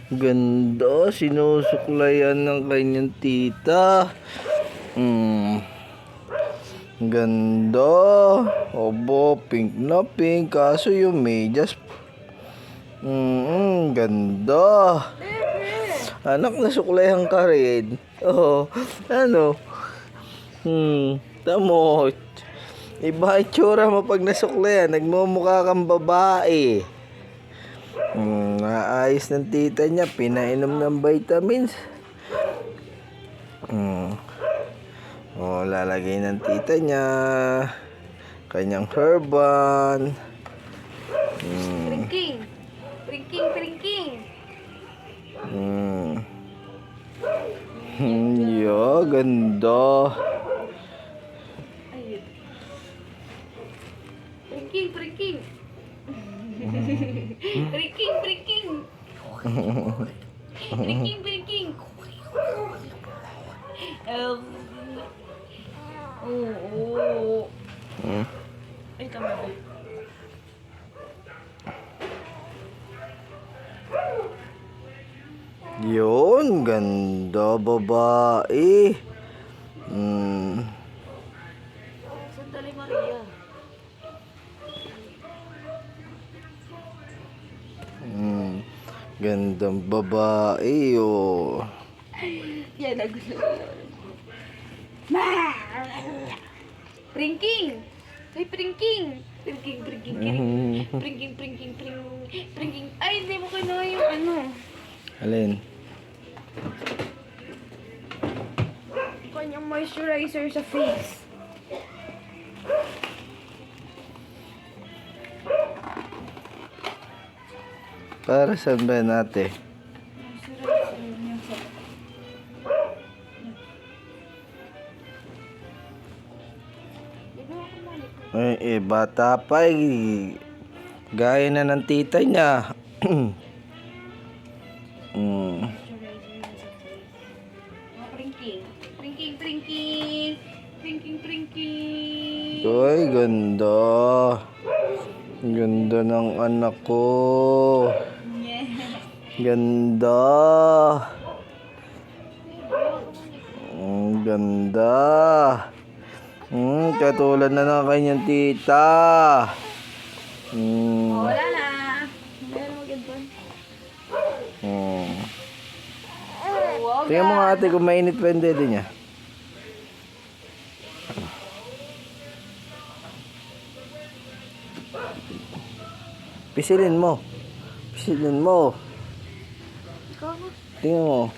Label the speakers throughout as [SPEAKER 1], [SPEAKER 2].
[SPEAKER 1] Ganda, sinusuklayan ng kanyang tita. Ganda. Obo, pink na pink. Kaso yung medyas. Ganda. Anak, nasuklayan ka rin. Oo. Ano? Tamo. Iba itsura mo pag nasuklayan. Nagmumukha kang babae. Naayos ng tita niya. Pinainom ng vitamins. Lalagay ng tita niya. Kanyang herban.
[SPEAKER 2] Pringking. Pringking, pringking.
[SPEAKER 1] Ganda.
[SPEAKER 2] Ayun. Pringking, pringking. Pringking, pringking. Pringking, pringking. Oo. Ay, tama ba?
[SPEAKER 1] Yun, ganda babae.
[SPEAKER 2] Sandali, Maria.
[SPEAKER 1] Gandang babae, oh.
[SPEAKER 2] Yan, nagulo. Pringking! Ay, pringking! Pringking, pringking, pringking. Pringking, pringking, pringking. Ay, hindi mo kinuha yung ano.
[SPEAKER 1] Alin?
[SPEAKER 2] Kanyang moisturizer sa face.
[SPEAKER 1] Para saan ba natin?
[SPEAKER 2] Moisturizer niya sa...
[SPEAKER 1] Bata pa eh. Gaya na ng tita niya.
[SPEAKER 2] Pringking. Pringking, pringking. Pringking, pringking.
[SPEAKER 1] Uy, ganda. Ganda ng anak ko. Ganda. Ganda. Katulad na ng kanyang tita.
[SPEAKER 2] Wala na. Meron mo ganun.
[SPEAKER 1] Tingnan mo nga ate kung mainit pa yung dede niya. Pisilin mo. Pisilin mo. Tingnan mo.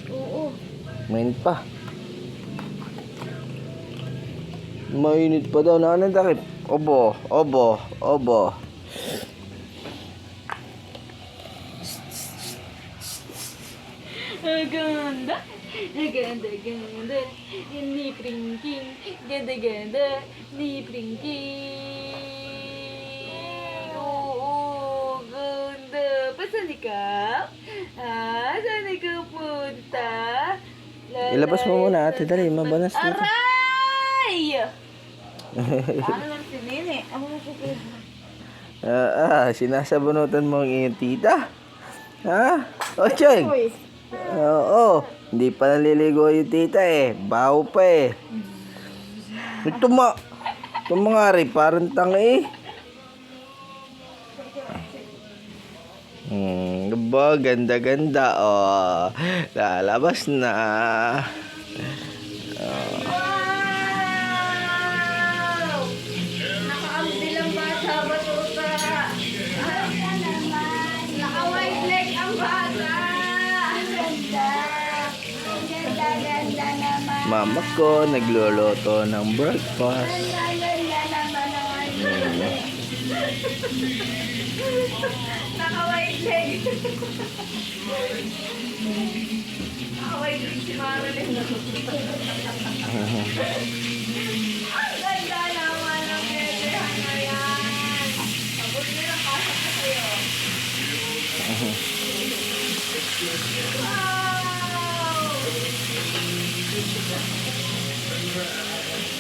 [SPEAKER 2] Oo.
[SPEAKER 1] Mainit pa. Mainit pa daw. Naan ang takip? Obo. Obo. Obo.
[SPEAKER 2] Ganda. Ganda, ganda. Ni pringking. Ganda, ganda. Ni pringking. Oo, ganda. Pasan ikaw? Saan ikaw punta?
[SPEAKER 1] Ilabas mo muna ate. Dali, mabanas dito.
[SPEAKER 2] Aray! Paano lang si Nene? Ako na
[SPEAKER 1] Sinasabunutan mo ang iyong tita? Ha? O, Cheng? Oo. Hindi pa naliligo yung tita eh. Baho pa eh. Ito mga rin, parang tangi eh. Ganda-ganda. Oh, lalabas na.
[SPEAKER 2] Wow! Nakaambil ang bata, batuta. Naka-white leg ang bata. Ganda. Ganda naman.
[SPEAKER 1] Mama ko nagluluto ng breakfast.
[SPEAKER 2] Ganda naman ang Naka-white leg. Naka-white leg si Marilyn. Ang ganda naman ng bebehan na yan. Tapos nila pasok na sa'yo. Wow!